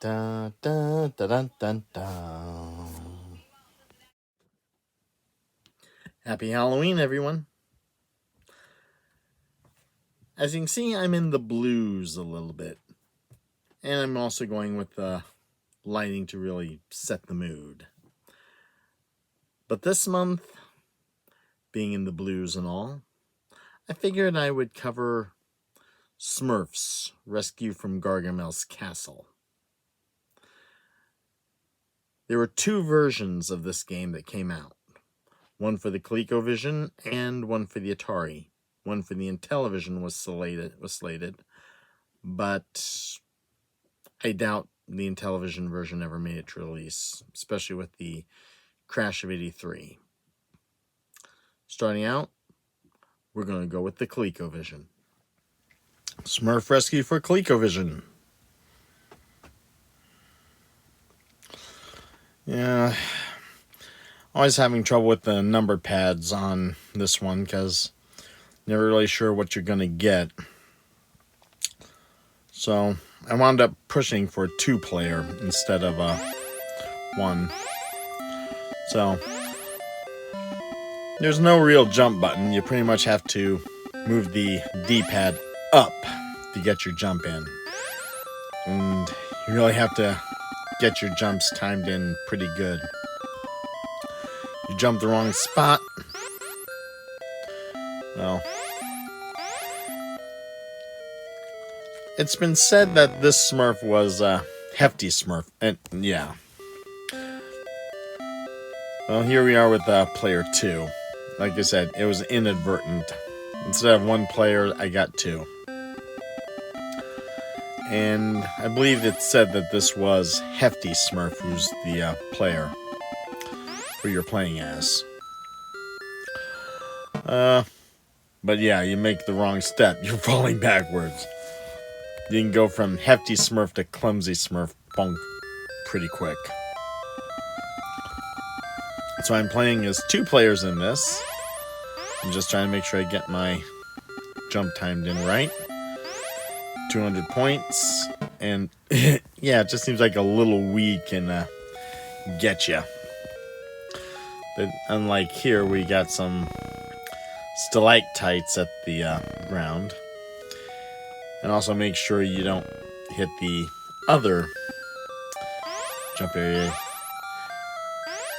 Da, da, da, da, da, da. Happy Halloween, everyone. As you can see, I'm in the blues a little bit. And I'm also going with the lighting to really set the mood. But this month, being in the blues and all, I figured I would cover Smurfs Rescue from Gargamel's Castle. There were two versions of this game that came out. One for the Colecovision and one for the Atari. One for the Intellivision was slated, but I doubt the Intellivision version ever made it to release, especially with the crash of '83. Starting out, we're going to go with the Colecovision. Smurf Rescue for Colecovision. Yeah, always having trouble with the number pads on this one because never really sure what you're going to get. So I wound up pushing for a 2-player instead of a 1. So there's no real jump button. You pretty much have to move the D-pad up to get your jump in. And you really have to get your jumps timed in pretty good. You jump the wrong spot, well, it's been said that this Smurf was a hefty Smurf, and yeah. Well, here we are with player 2. Like I said, it was inadvertent. Instead of 1 player, I got 2. And I believe it said that this was Hefty Smurf, who's the player who you're playing as. But yeah, you make the wrong step. You're falling backwards. You can go from Hefty Smurf to Clumsy Smurf pretty quick. So I'm playing as 2 players in this. I'm just trying to make sure I get my jump timed in right. 200 points. And yeah, it just seems like a little weak can get you. But unlike here, we got some stalactites at the ground. And also make sure you don't hit the other jump area.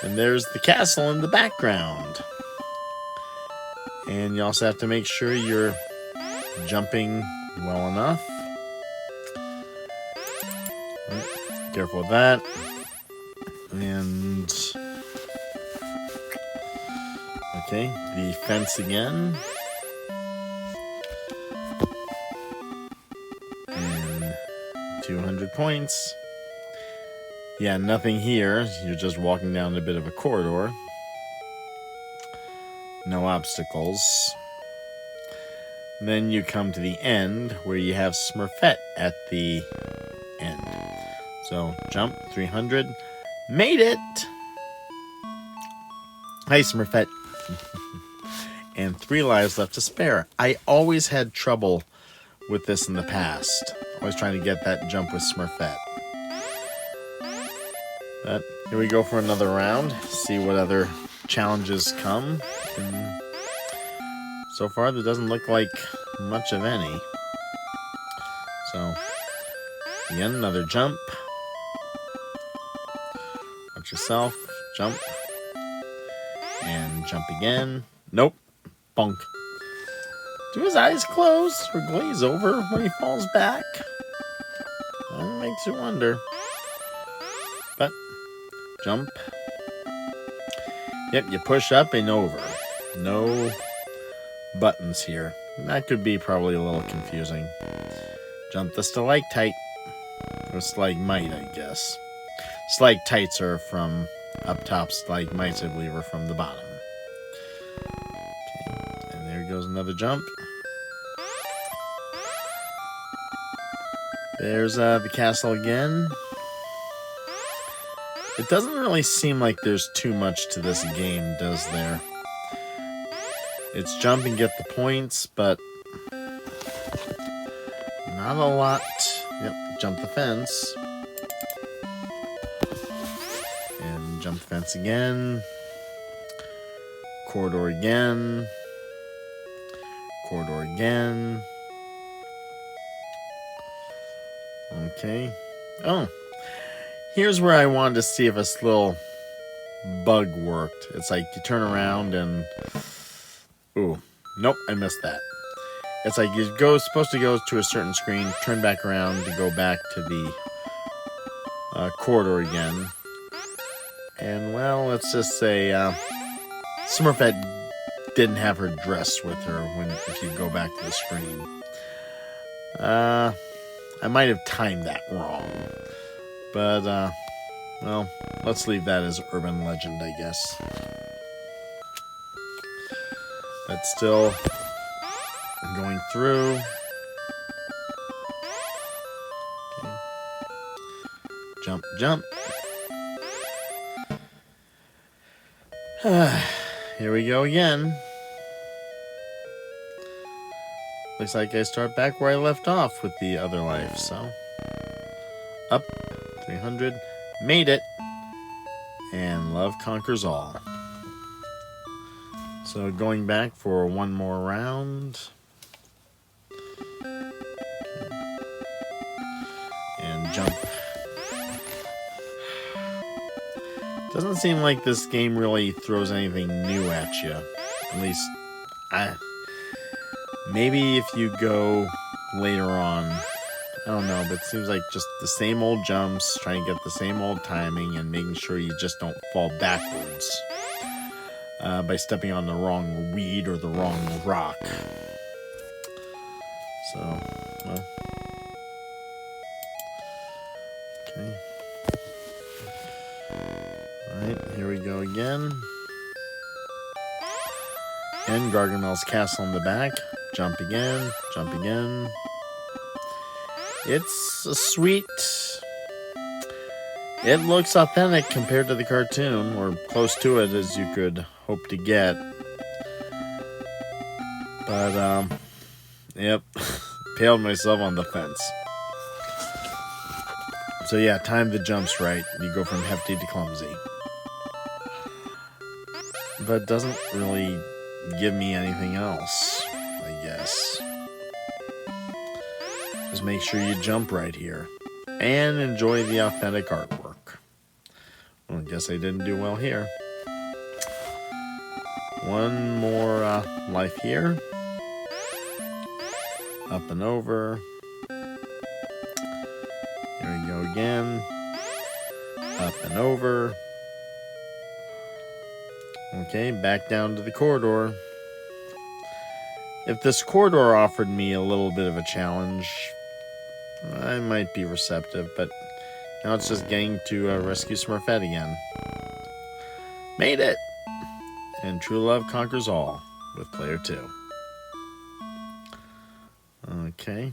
And there's the castle in the background. And you also have to make sure you're jumping well enough. Careful with that. And okay, the fence again. And 200 points. Yeah, nothing here. You're just walking down a bit of a corridor. No obstacles. Then you come to the end where you have Smurfette at the end. So, jump, 300. Made it! Hi, Smurfette. And 3 lives left to spare. I always had trouble with this in the past. Always trying to get that jump with Smurfette. But here we go for another round. See what other challenges come. And so far, there doesn't look like much of any. So, again, another jump. Watch yourself. Jump. And jump again. Nope. Bonk. Do his eyes close or glaze over when he falls back? That makes you wonder. But, jump. Yep, you push up and over. No buttons here. That could be probably a little confusing. Jump the stalactite. Or stalagmite, I guess. Stalactites are from up top. Stalagmites, I believe, are from the bottom. Okay, and there goes another jump. There's the castle again. It doesn't really seem like there's too much to this game, does there? It's jump and get the points, but not a lot. Yep, jump the fence. jump fence again. Corridor again. Corridor again. Okay. Oh. Here's where I wanted to see if this little bug worked. It's like you turn around and... Ooh. Nope, I missed that. It's like you're supposed to go to a certain screen, turn back around to go back to the corridor again. And, well, let's just say Smurfette didn't have her dress with her if you go back to the screen. I might have timed that wrong. But, well, let's leave that as urban legend, I guess. But still, I'm going through. Okay. Jump, jump. Here we go again. Looks like I start back where I left off with the other life, so. Up, 300, made it, and love conquers all. So going back for one more round. Okay. And jump. Doesn't seem like this game really throws anything new at you. At least, maybe if you go later on, I don't know, but it seems like just the same old jumps, trying to get the same old timing, and making sure you just don't fall backwards by stepping on the wrong weed or the wrong rock. So, well, okay. Alright, here we go again. And Gargamel's castle in the back. Jump again, jump again. It's a sweet... It looks authentic compared to the cartoon, or close to it as you could hope to get. But, yep, paled myself on the fence. So yeah, time the jumps right. You go from hefty to clumsy. But it doesn't really give me anything else, I guess. Just make sure you jump right here. And enjoy the authentic artwork. Well, I guess I didn't do well here. One more life here. Up and over. Here we go again. Up and over. Okay, back down to the corridor. If this corridor offered me a little bit of a challenge, I might be receptive, but now it's just getting to rescue Smurfette again. Made it! And true love conquers all with player 2. Okay.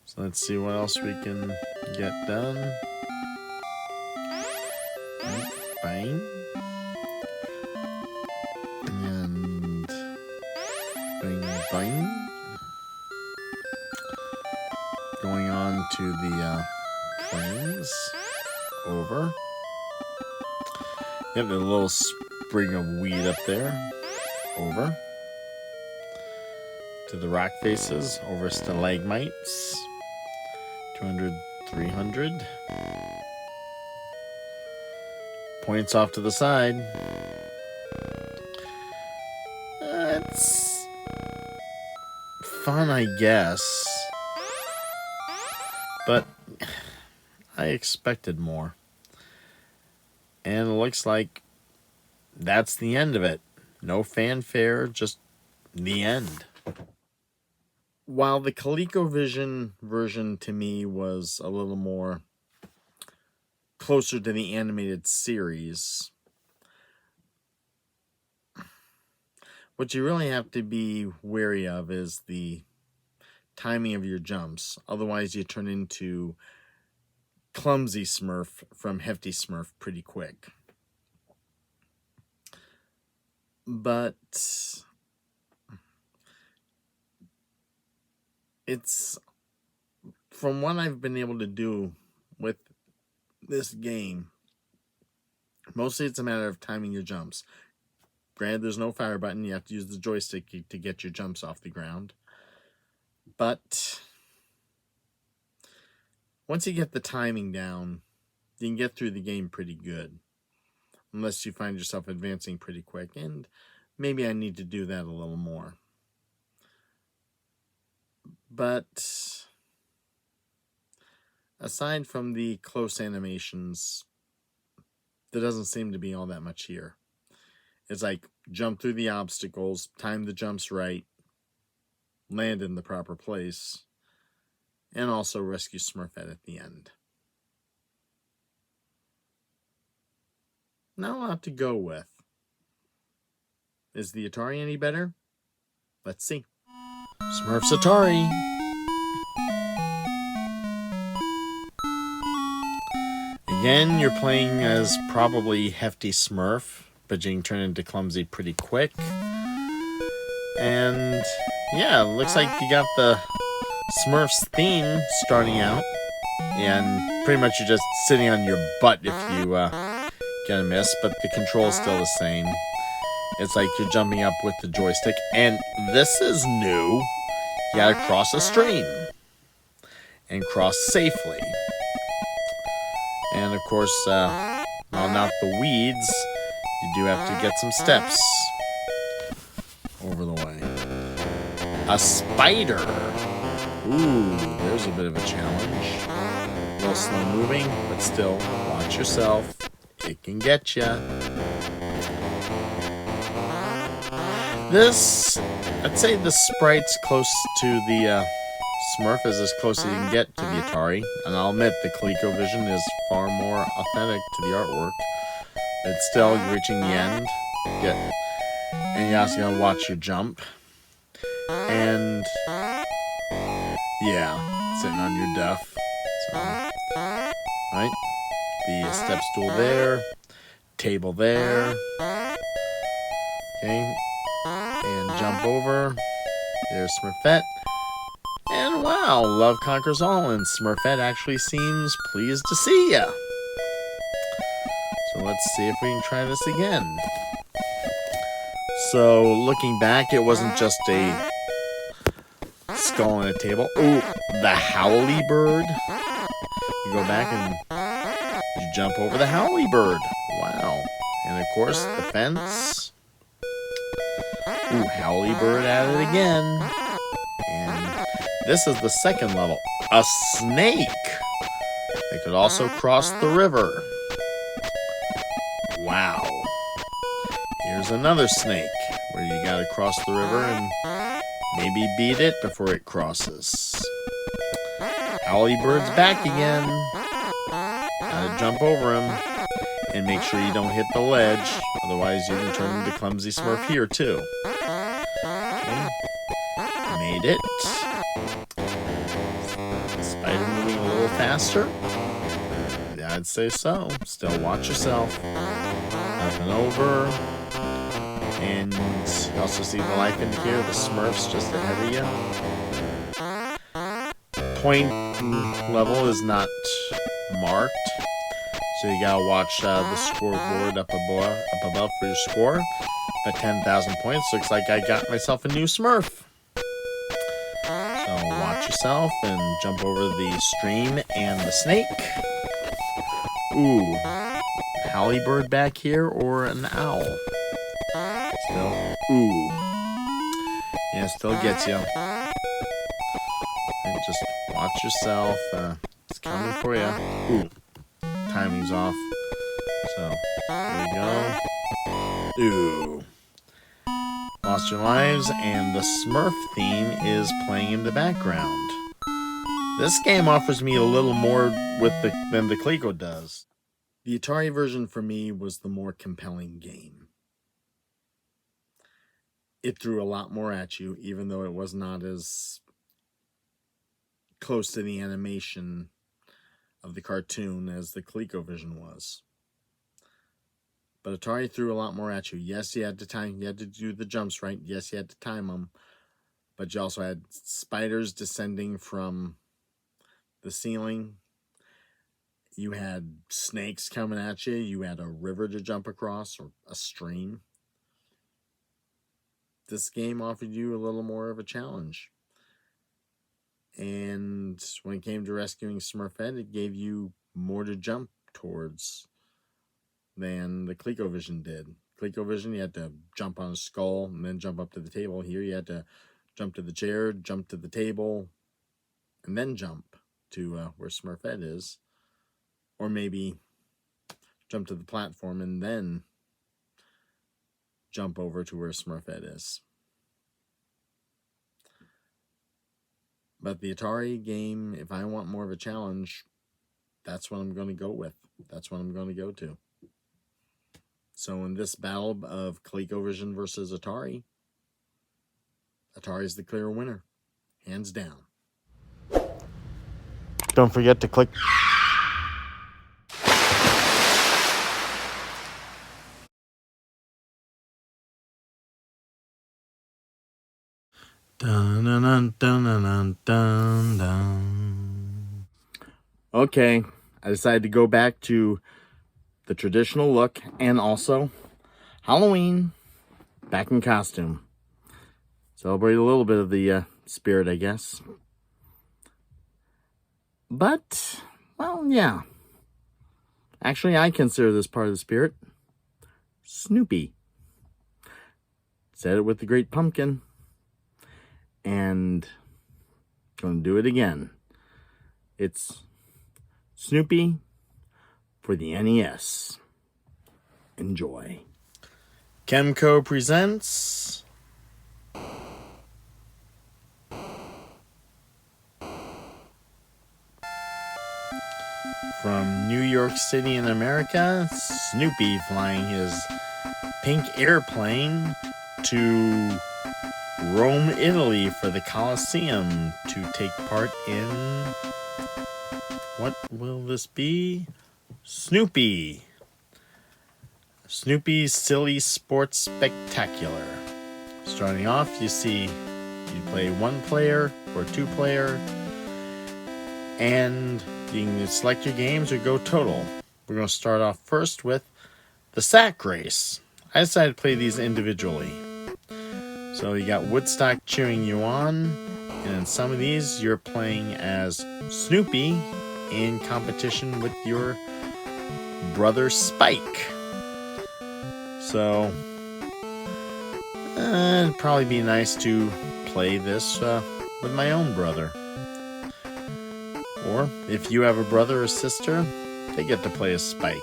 So let's see what else we can get done. Bang. And bang, bang. Going on to the planes. Over. Yep, a little sprig of weed up there. Over. To the rock faces. Over stalagmites. 200, 300. Points off to the side. It's fun, I guess. But I expected more. And it looks like that's the end of it. No fanfare, just the end. While the Colecovision version to me was a little more closer to the animated series, what you really have to be wary of is the timing of your jumps. Otherwise, you turn into Clumsy Smurf from Hefty Smurf pretty quick. But it's, from what I've been able to do with this game, Mostly it's a matter of timing your jumps. Granted, there's no fire button. You have to use the joystick to get your jumps off the ground. But once you get the timing down, you can get through the game pretty good. Unless you find yourself advancing pretty quick. And maybe I need to do that a little more. But aside from the close animations, there doesn't seem to be all that much here. It's like jump through the obstacles, time the jumps right, land in the proper place, and also rescue Smurfette at the end. Not a lot to go with. Is the Atari any better? Let's see. Smurfs Atari. Again, you're playing as probably Hefty Smurf, but you can turn into Clumsy pretty quick. And yeah, looks like you got the Smurfs theme starting out. And pretty much you're just sitting on your butt if you get a miss, but the control's still the same. It's like you're jumping up with the joystick. And this is new. You gotta cross a stream. And cross safely. And of course, while not the weeds, you do have to get some steps over the way. A spider. Ooh, there's a bit of a challenge. A little slow moving, but still, watch yourself. It can get you. This, I'd say the sprite's close to the Smurf is as close as you can get to the Atari. And I'll admit the Colecovision is far more authentic to the artwork. But still, you're reaching the end. And you're also going to watch your jump. And yeah, sitting on your duff. So, right? The step stool there. Table there. Okay. And jump over. There's Smurfette. And wow, love conquers all, and Smurfette actually seems pleased to see ya. So let's see if we can try this again. So looking back, it wasn't just a skull on a table. Ooh, the Howly Bird. You go back and you jump over the Howly Bird. Wow. And of course, the fence. Ooh, Howly Bird at it again. And this is the second level. A snake. They could also cross the river. Wow. Here's another snake where you gotta cross the river and maybe beat it before it crosses. Howly Bird's back again. Gotta jump over him and make sure you don't hit the ledge. Otherwise, you can turn into Clumsy Smurf here too. Okay. Made it. Spider moving a little faster? Yeah, I'd say so. Still watch yourself. Nothing over. And you also see the life indicator, the Smurfs just ahead of you. Point level is not marked. So you gotta watch the scoreboard up above for your score. At 10,000 points, looks like I got myself a new Smurf. So watch yourself and jump over the stream and the snake. Ooh, Howly Bird back here or an owl? Still, ooh, yeah, still gets you. And just watch yourself. It's coming for you. Ooh, timing's off. So here we go. Ooh. Lost your lives, and the Smurf theme is playing in the background. This game offers me a little more than the Coleco does. The Atari version for me was the more compelling game. It threw a lot more at you, even though it was not as close to the animation of the cartoon as the Colecovision was. But Atari threw a lot more at you. Yes, you had to do the jumps right. Yes, you had to time them. But you also had spiders descending from the ceiling. You had snakes coming at you. You had a river to jump across, or a stream. This game offered you a little more of a challenge. And when it came to rescuing Smurfette, it gave you more to jump towards than the Colecovision did. Colecovision, you had to jump on a skull and then jump up to the table. Here you had to jump to the chair, jump to the table, and then jump to where Smurfette is. Or maybe jump to the platform and then jump over to where Smurfette is. But the Atari game, if I want more of a challenge, that's what I'm going to go with. That's what I'm going to go to. So in this battle of ColecoVision versus Atari, Atari's the clear winner. Hands down. Don't forget to click. Dun, dun, dun, dun, dun, dun, dun. Okay, I decided to go back to the traditional look and also Halloween, back in costume. Celebrate a little bit of the spirit, I guess. But, well, yeah. Actually, I consider this part of the spirit. Snoopy. Said it with the Great Pumpkin. And going to do it again. It's Snoopy for the NES. Enjoy. Chemco presents from New York City in America, Snoopy flying his pink airplane to Rome, Italy for the Colosseum to take part in, what will this be? Snoopy. Snoopy's Silly Sports Spectacular. Starting off, you see you play one player or two player, and you can select your games or go total. We're going to start off first with the sack race. I decided to play these individually. So you got Woodstock cheering you on, and in some of these you're playing as Snoopy in competition with your brother Spike. So it'd probably be nice to play this with my own brother. Or if you have a brother or sister, they get to play as Spike.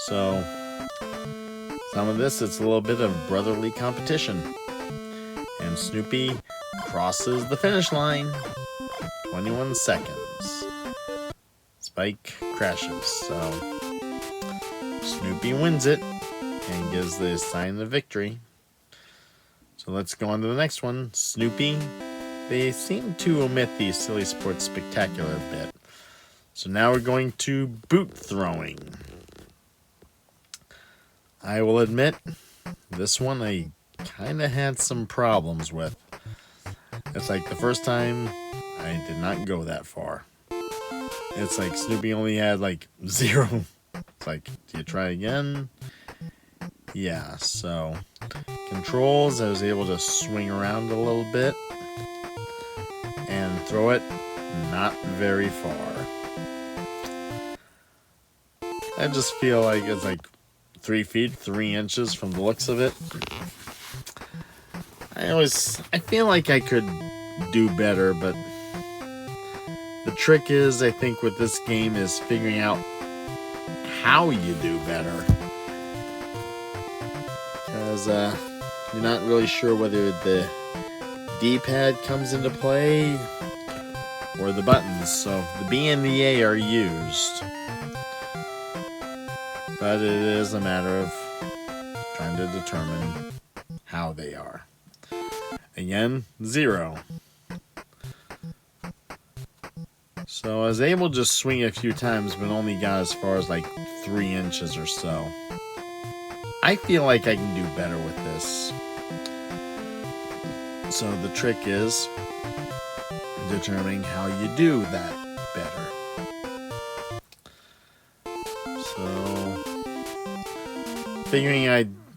So some of this, it's a little bit of brotherly competition. And Snoopy crosses the finish line. 21 seconds. Spike crashes. So Snoopy wins it and gives the sign of victory. So let's go on to the next one. Snoopy. They seem to omit the Silly Sports Spectacular bit. So now we're going to boot throwing. I will admit, this one I kind of had some problems with. It's like the first time I did not go that far. It's like Snoopy only had like 0. It's like, do you try again? Yeah, so controls, I was able to swing around a little bit and throw it not very far. I just feel like it's like 3 feet, 3 inches from the looks of it. I feel like I could do better, but the trick is, I think, with this game is figuring out how you do better. Because you're not really sure whether the D-pad comes into play or the buttons. So the B and the A are used. But it is a matter of trying to determine how they are. Again, 0. So I was able to just swing a few times, but only got as far as like 3 inches or so. I feel like I can do better with this. So the trick is determining how you do that better. So, figuring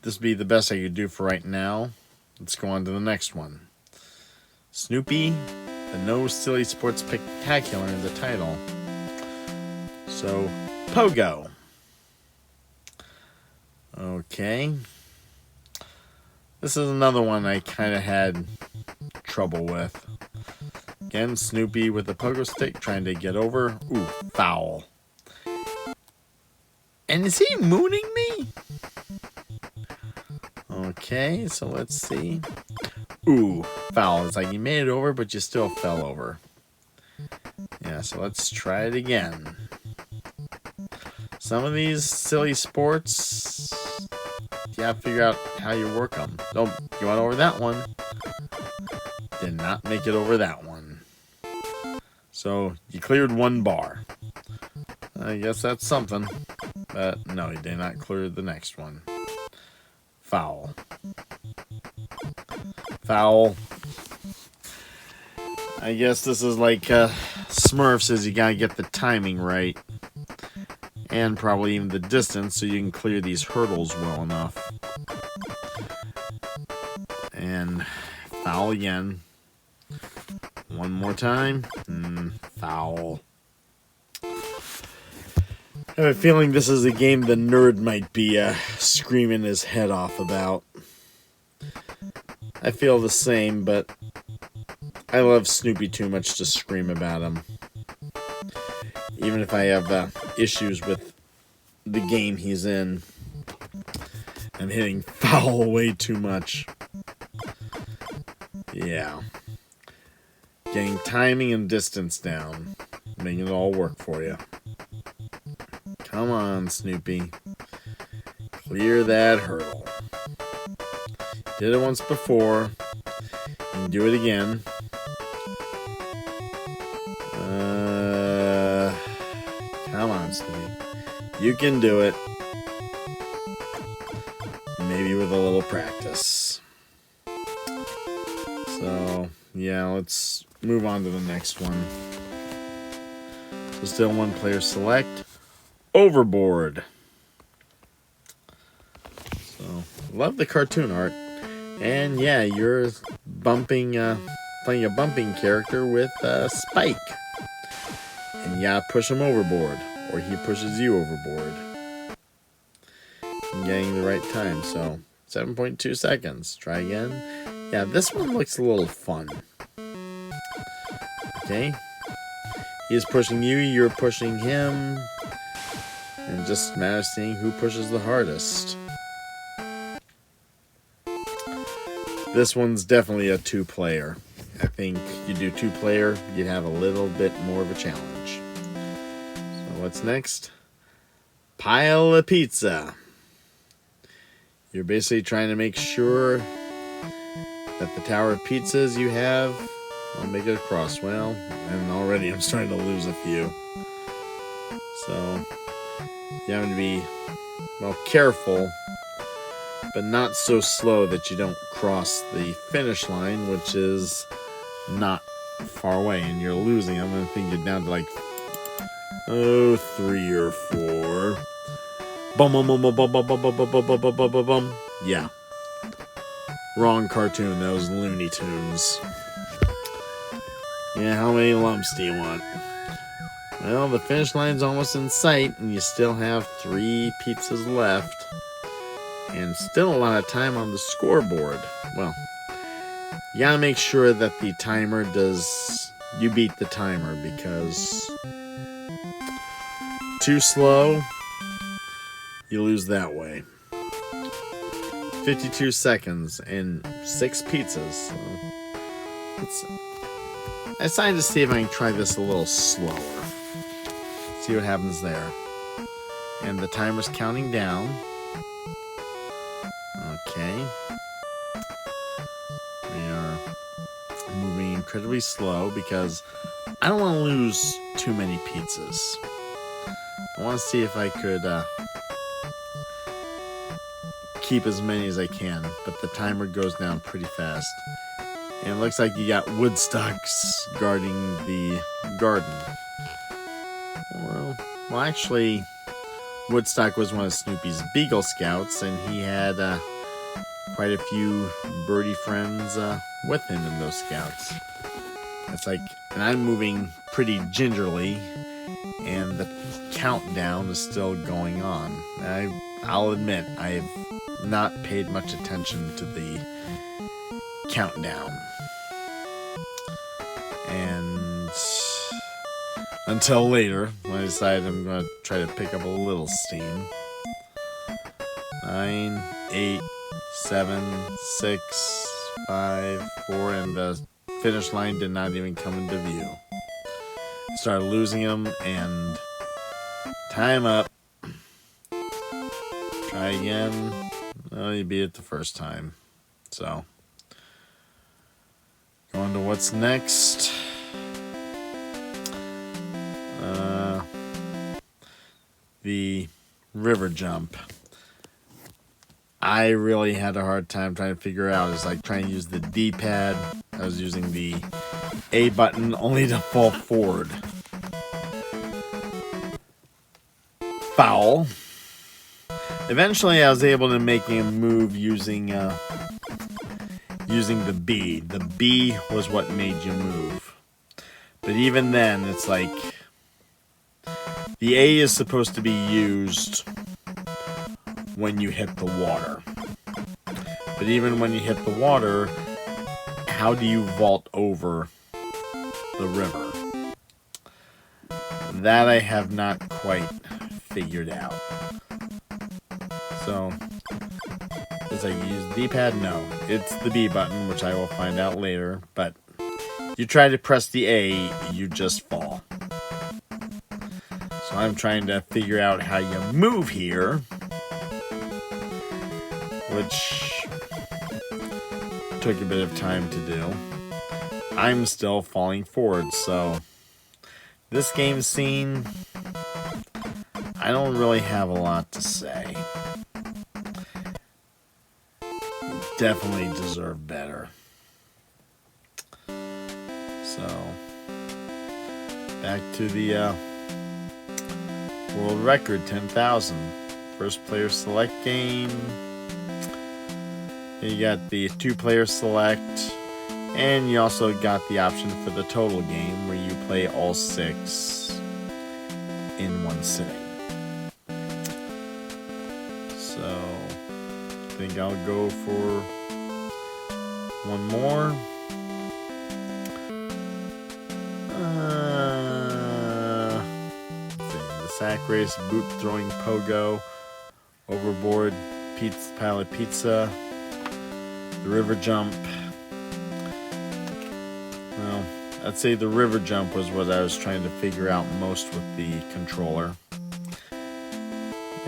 this would be the best I could do for right now. Let's go on to the next one. Snoopy, the No Silly Sports Spectacular in the title. So, Pogo. Okay. This is another one I kind of had trouble with. Again, Snoopy with the pogo stick trying to get over. Ooh, foul. And is he mooning me? Okay, so let's see. Ooh, foul. It's like you made it over, but you still fell over. Yeah, so let's try it again. Some of these silly sports, you have to figure out how you work them. Nope, you went over that one. Did not make it over that one. So, you cleared one bar. I guess that's something. But, no, you did not clear the next one. Foul. Foul. I guess this is like Smurfs, is you gotta get the timing right. And probably even the distance so you can clear these hurdles well enough. And foul again. One more time. Foul. I have a feeling this is a game the nerd might be screaming his head off about. I feel the same, but I love Snoopy too much to scream about him. Even if I have issues with the game he's in, I'm hitting foul way too much. Yeah. Getting timing and distance down. Making it all work for you. Come on, Snoopy. Clear that hurdle. Did it once before. You can do it again. Come on, Snoopy. You can do it. Maybe with a little practice. So, yeah, let's move on to the next one. So still one player select. Overboard. So, love the cartoon art. And yeah, you're playing a bumping character with Spike. And you gotta push him overboard. Or he pushes you overboard. And getting the right time. So, 7.2 seconds. Try again. Yeah, this one looks a little fun. Okay. He's pushing you, you're pushing him. And just a matter of seeing who pushes the hardest. This one's definitely a two-player. I think you do two-player, you'd have a little bit more of a challenge. So what's next? Pile of pizza. You're basically trying to make sure that the tower of pizzas you have, I'll make it across. Well, and already I'm starting to lose a few. So, you have to be, well, careful, but not so slow that you don't cross the finish line, which is not far away, and you're losing. I'm going to think you're down to like, 3 or 4. Bum, bum, bum, bum, bum, bum, bum, bum, bum, bum, bum, bum, bum. Yeah. Wrong cartoon. That was Looney Tunes. Yeah, how many lumps do you want? Well, the finish line's almost in sight, and you still have 3 pizzas left. And still a lot of time on the scoreboard. Well, you gotta make sure that the timer you beat the timer, because too slow, you lose that way. 52 seconds and 6 pizzas. So I decided to see if I can try this a little slower. See what happens there. And the timer's counting down. Okay. We are moving incredibly slow because I don't want to lose too many pizzas. I want to see if I could keep as many as I can, but the timer goes down pretty fast. And it looks like you got woodstocks guarding the garden. Well, actually, Woodstock was one of Snoopy's Beagle Scouts, and he had quite a few birdie friends with him in those scouts. It's like, and I'm moving pretty gingerly, and the countdown is still going on. I'll admit, I've not paid much attention to the countdown. And until later, when I decide I'm going to try to pick up a little steam. 9, 8, 7, 6, 5, 4, and the finish line did not even come into view. Started losing them, and time up. Try again. Well, you beat it the first time. So, going to what's next. The river jump. I really had a hard time trying to figure out. It's like trying to use the D-pad. I was using the A button only to fall forward. Foul. Eventually, I was able to make a move using the B. The B was what made you move. But even then, it's like the A is supposed to be used when you hit the water. But even when you hit the water, how do you vault over the river? That I have not quite figured out. So, does I use the D-pad? No. It's the B button, which I will find out later. But you try to press the A, you just fall. So I'm trying to figure out how you move here, which took a bit of time to do. I'm still falling forward, so this game scene, I don't really have a lot to say. Definitely deserve better. So, back to the world record, 10,000. First player select game. You got the 2-player select, and you also got the option for the total game where you play all 6 in one sitting. So, I think I'll go for one more. The sack race, boot throwing pogo, overboard, pizza, pallet pizza, the river jump. Well, I'd say the river jump was what I was trying to figure out most with the controller.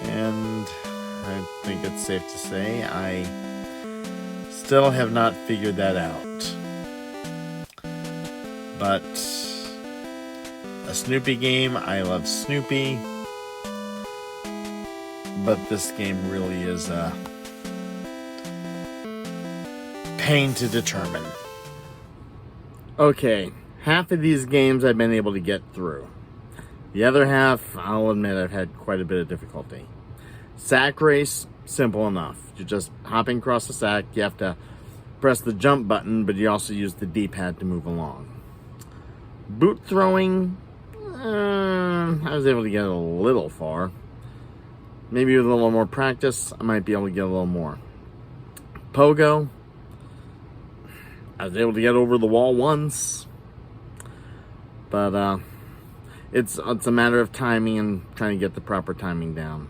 And I think it's safe to say I still have not figured that out. But a Snoopy game, I love Snoopy. But this game really is a pain to determine. Okay, half of these games I've been able to get through. The other half, I'll admit I've had quite a bit of difficulty. Sack race, simple enough. You're just hopping across the sack. You have to press the jump button, but you also use the D-pad to move along. Boot throwing, I was able to get a little far. Maybe with a little more practice, I might be able to get a little more. Pogo, I was able to get over the wall once. But it's a matter of timing and trying to get the proper timing down.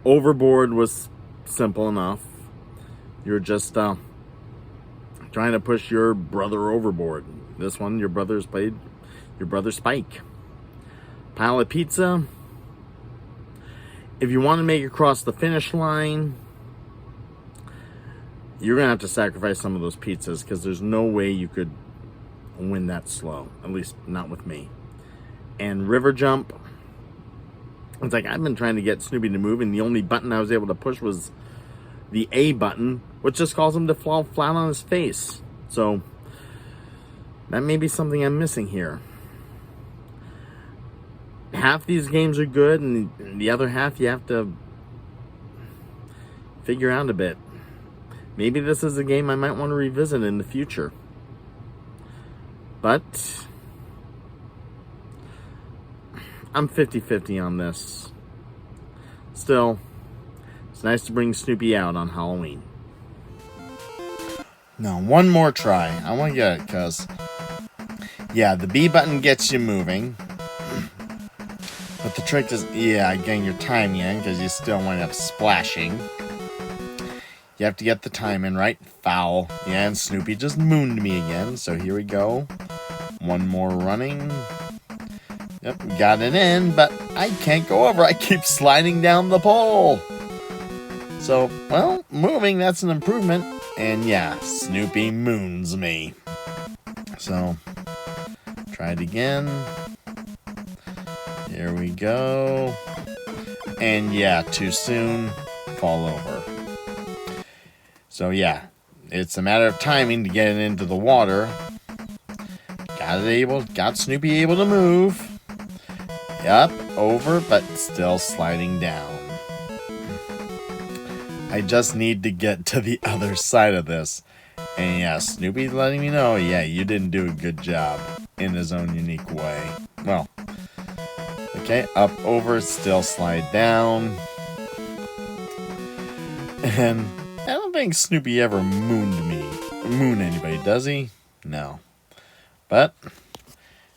Overboard was simple enough. You're just trying to push your brother overboard. This one, your brother Spike. Pile of pizza. If you want to make it across the finish line, you're going to have to sacrifice some of those pizzas because there's no way you could win that slow. At least not with me. And river jump. It's like I've been trying to get Snoopy to move, and the only button I was able to push was the A button, which just calls him to fall flat on his face. So that may be something I'm missing here. half these games are good, and the other half you have to figure out a bit. Maybe this is a game I might want to revisit in the future. But I'm 50-50 on this. Still, it's nice to bring Snoopy out on Halloween. Now, one more try. I want to get it because, yeah, the B button gets you moving. But the trick is, yeah, getting your time in because you still wind up splashing. You have to get the time in right. Foul. Yeah, and Snoopy just mooned me again. So here we go. One more running. Yep, we got it in, but I can't go over. I keep sliding down the pole. So, well, moving, that's an improvement. And yeah, Snoopy moons me. So, try it again. Here we go. And yeah, too soon. Fall over. So yeah, it's a matter of timing to get it into the water. Got Snoopy able to move. Yep, over, but still sliding down. I just need to get to the other side of this. And yeah, Snoopy's letting me know, yeah, you didn't do a good job in his own unique way. Well, okay, up, over, still slide down. And I don't think Snoopy ever moon anybody, does he? No. But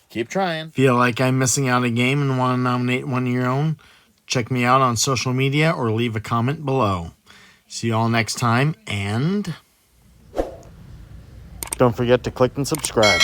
keep trying. Feel like I'm missing out a game and want to nominate one of your own? Check me out on social media or leave a comment below. See you all next time, and don't forget to click and subscribe.